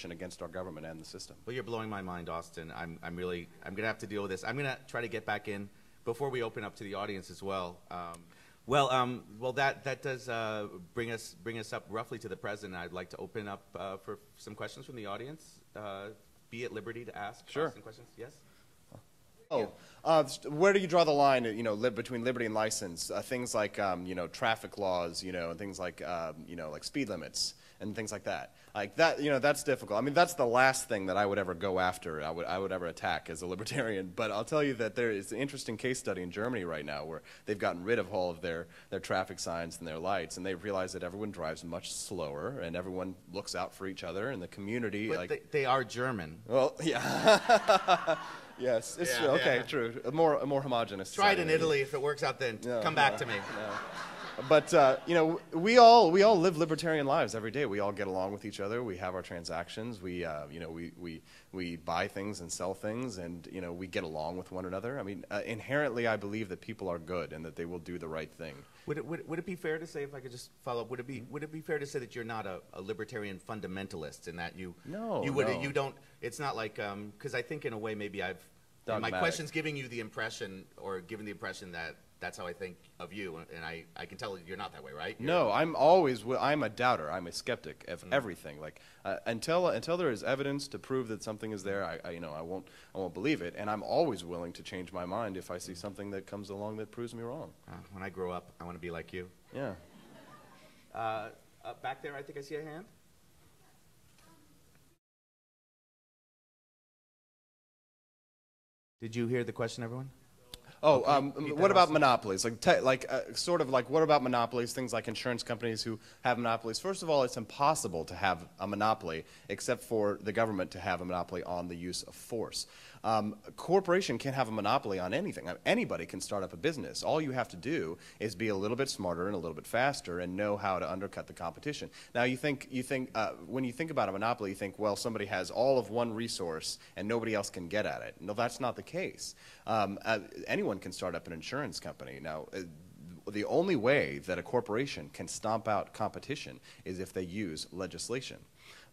against our government and the system. Well, you're blowing my mind, Austin. I'm going to have to deal with this. I'm going to try to get back in before we open up to the audience as well. Well, that does bring us up roughly to the president. I'd like to open up for some questions from the audience. Be at liberty to ask Sure. Austin questions. Yes. Oh, where do you draw the line, between liberty and license? Things like, traffic laws, and things like, like speed limits and things like that. Like that, that's difficult. I mean, that's the last thing that I would ever go after. I would ever attack as a libertarian. But I'll tell you that there is an interesting case study in Germany right now where they've gotten rid of all of their traffic signs and their lights, and they've realized that everyone drives much slower and everyone looks out for each other and the community. But they are German. Well, yeah. Yes, it's true. Okay, true. A more homogenous. Try it in Italy. If it works out, then come back to me. No. But we all live libertarian lives every day. We all get along with each other. We have our transactions. We buy things and sell things, and we get along with one another. I mean, inherently, I believe that people are good and that they will do the right thing. Would it be fair to say, if I could just follow up, would it be fair to say that you're not a libertarian fundamentalist in that you don't, it's not like because I think in a way maybe my question's giving you the impression, or given the impression that that's how I think of you, and I can tell you're not that way, right? No, I'm a doubter. I'm a skeptic of everything. Like until there is evidence to prove that something is there, I won't believe it. And I'm always willing to change my mind if I see something that comes along that proves me wrong. When I grow up, I want to be like you. Yeah. Back there, I think I see a hand. Did you hear the question, everyone? Oh, what about monopolies? What about monopolies? Things like insurance companies who have monopolies. First of all, it's impossible to have a monopoly except for the government to have a monopoly on the use of force. A corporation can't have a monopoly on anything. Anybody can start up a business. All you have to do is be a little bit smarter and a little bit faster and know how to undercut the competition. Now, when you think about a monopoly, you think, well, somebody has all of one resource and nobody else can get at it. No, that's not the case. Anyone can start up an insurance company. Now, the only way that a corporation can stomp out competition is if they use legislation.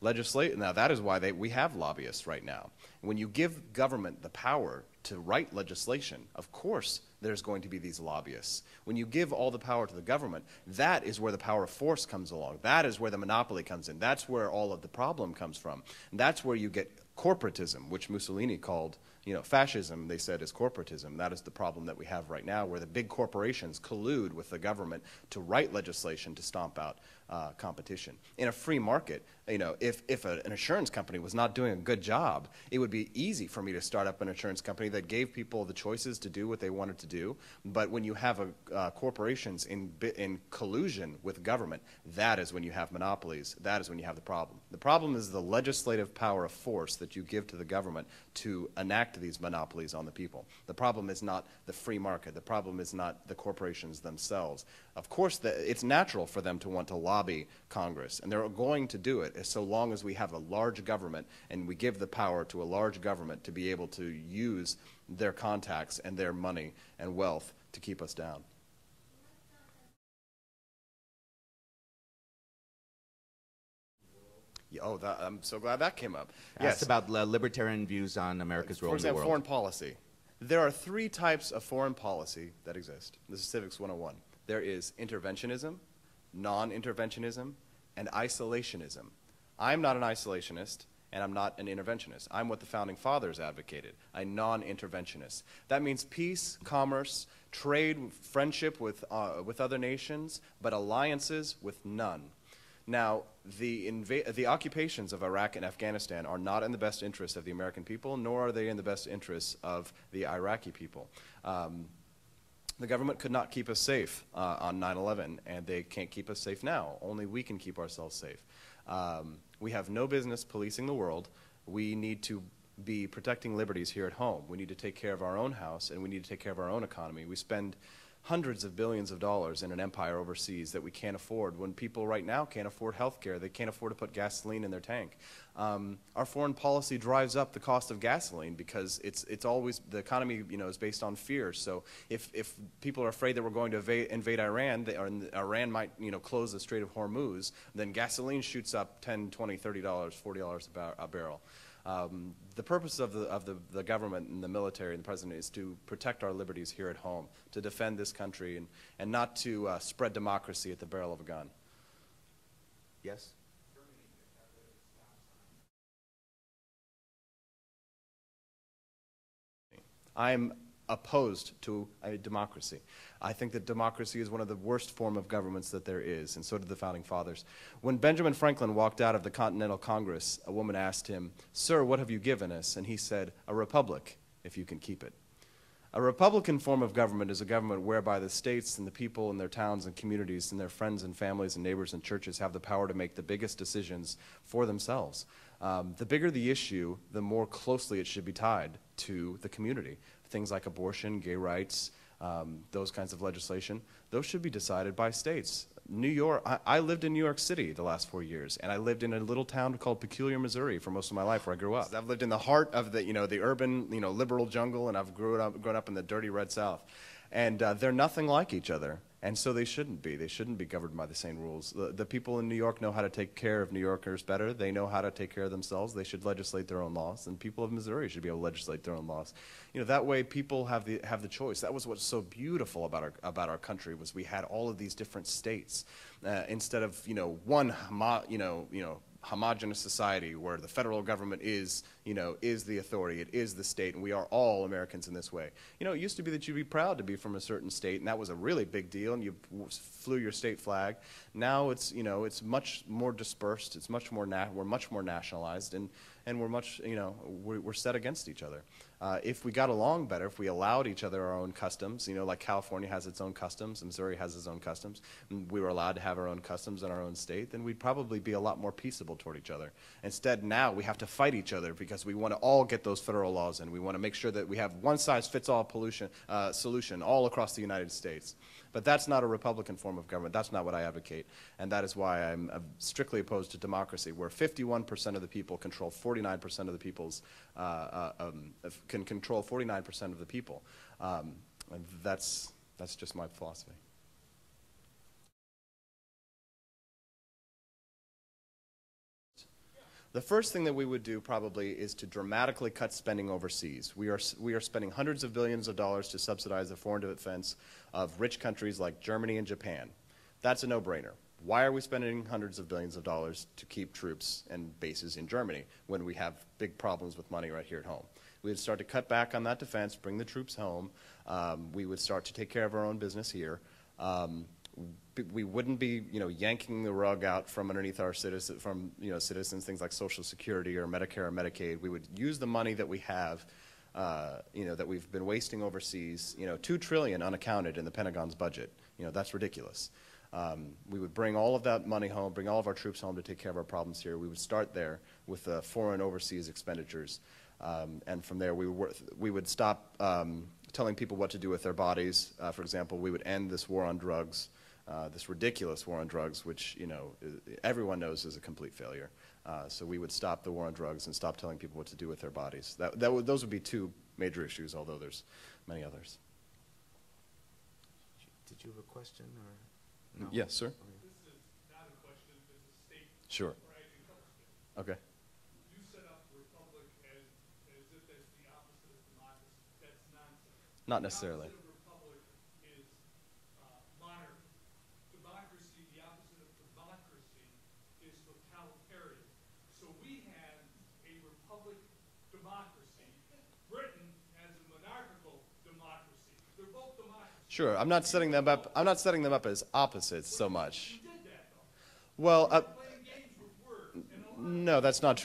Now, that is why we have lobbyists right now. When you give government the power to write legislation, of course there's going to be these lobbyists. When you give all the power to the government, that is where the power of force comes along. That is where the monopoly comes in. That's where all of the problem comes from. And that's where you get corporatism, which Mussolini called, fascism, they said, is corporatism. That is the problem that we have right now, where the big corporations collude with the government to write legislation to stomp out competition. In a free market, if an insurance company was not doing a good job, it would be easy for me to start up an insurance company that gave people the choices to do what they wanted to do. But when you have corporations in collusion with government, that is when you have monopolies. That is when you have the problem. The problem is the legislative power of force that you give to the government to enact these monopolies on the people. The problem is not the free market. The problem is not the corporations themselves. Of course, it's natural for them to want to lobby Congress, and they're going to do it so long as we have a large government and we give the power to a large government to be able to use their contacts and their money and wealth to keep us down. Oh, I'm so glad that came up. Yes, about libertarian views on America's role in the world. For example, foreign policy. There are three types of foreign policy that exist. This is Civics 101. There is interventionism, non-interventionism, and isolationism. I'm not an isolationist, and I'm not an interventionist. I'm what the Founding Fathers advocated, a non-interventionist. That means peace, commerce, trade, friendship with other nations, but alliances with none. Now, the occupations of Iraq and Afghanistan are not in the best interest of the American people, nor are they in the best interests of the Iraqi people. The government could not keep us safe on 9/11, and they can't keep us safe now. Only we can keep ourselves safe. We have no business policing the world. We need to be protecting liberties here at home. We need to take care of our own house, and we need to take care of our own economy. We spend hundreds of billions of dollars in an empire overseas that we can't afford when people right now can't afford health care. They can't afford to put gasoline in their tank. Our foreign policy drives up the cost of gasoline because it's always, the economy, is based on fear. So if people are afraid that we're going to invade Iran, or Iran might, close the Strait of Hormuz, then gasoline shoots up $10, $20, $30, $40 a barrel. The purpose of the government and the military and the president is to protect our liberties here at home, to defend this country, and not to spread democracy at the barrel of a gun. Yes? I'm opposed to a democracy. I think that democracy is one of the worst form of governments that there is, and so did the Founding Fathers. When Benjamin Franklin walked out of the Continental Congress, a woman asked him, "Sir, what have you given us?" And he said, "A republic, if you can keep it." A republican form of government is a government whereby the states and the people in their towns and communities and their friends and families and neighbors and churches have the power to make the biggest decisions for themselves. The bigger the issue, the more closely it should be tied to the community. Things like abortion, gay rights, those kinds of legislation, those should be decided by states. New York, I lived in New York City the last 4 years, and I lived in a little town called Peculiar, Missouri for most of my life where I grew up. I've lived in the heart of the, the urban, liberal jungle, and I've grown up in the dirty red South. And they're nothing like each other, and so they shouldn't be. They shouldn't be governed by the same rules. The people in New York know how to take care of New Yorkers better. They know how to take care of themselves. They should legislate their own laws, and people of Missouri should be able to legislate their own laws. That way people have the choice. That was what's so beautiful about our country, was we had all of these different states instead of one homogenous society where the federal government is the authority, it is the state, and we are all Americans in this way. It used to be that you'd be proud to be from a certain state, and that was a really big deal, and you flew your state flag. Now it's much more dispersed. It's much more we're much more nationalized, and we're much we're set against each other. If we got along better, if we allowed each other our own customs, like California has its own customs, and Missouri has its own customs, and we were allowed to have our own customs in our own state, then we'd probably be a lot more peaceable toward each other. Instead, now we have to fight each other because we want to all get those federal laws in. We want to make sure that we have one-size-fits-all solution all across the United States. But that's not a Republican form of government. That's not what I advocate. And that is why I'm strictly opposed to democracy, where 51% of the people control 49% of the people's, can control 49% of the people. And that's just my philosophy. The first thing that we would do probably is to dramatically cut spending overseas. We are spending hundreds of billions of dollars to subsidize the foreign defense of rich countries like Germany and Japan. That's a no-brainer. Why are we spending hundreds of billions of dollars to keep troops and bases in Germany when we have big problems with money right here at home? We would start to cut back on that defense, bring the troops home. We would start to take care of our own business here. We wouldn't be, yanking the rug out from underneath our citizens, things like Social Security or Medicare or Medicaid. We would use the money that we have, that we've been wasting overseas. $2 trillion unaccounted in the Pentagon's budget. That's ridiculous. We would bring all of that money home, bring all of our troops home to take care of our problems here. We would start there with foreign overseas expenditures, and from there we would stop telling people what to do with their bodies. For example, we would end this war on drugs. This ridiculous war on drugs, which everyone knows is a complete failure. So we would stop the war on drugs and stop telling people what to do with their bodies. Those would be two major issues, although there's many others. Did you have a question, or no? Yes, sir. This is not a question, it's a statement. Sure. Okay. You set up the republic as if it's the opposite of democracy. That's nonsense. Not necessarily. The opposite of republic is monarchy. Democracy, the opposite of democracy is totalitarian. So we had a republic democracy. Britain has a monarchical democracy. They're both democracies. Sure. I'm not setting them up. I'm not setting them up as opposites so much. You did that, though. Well, Playing games with words. no, that's not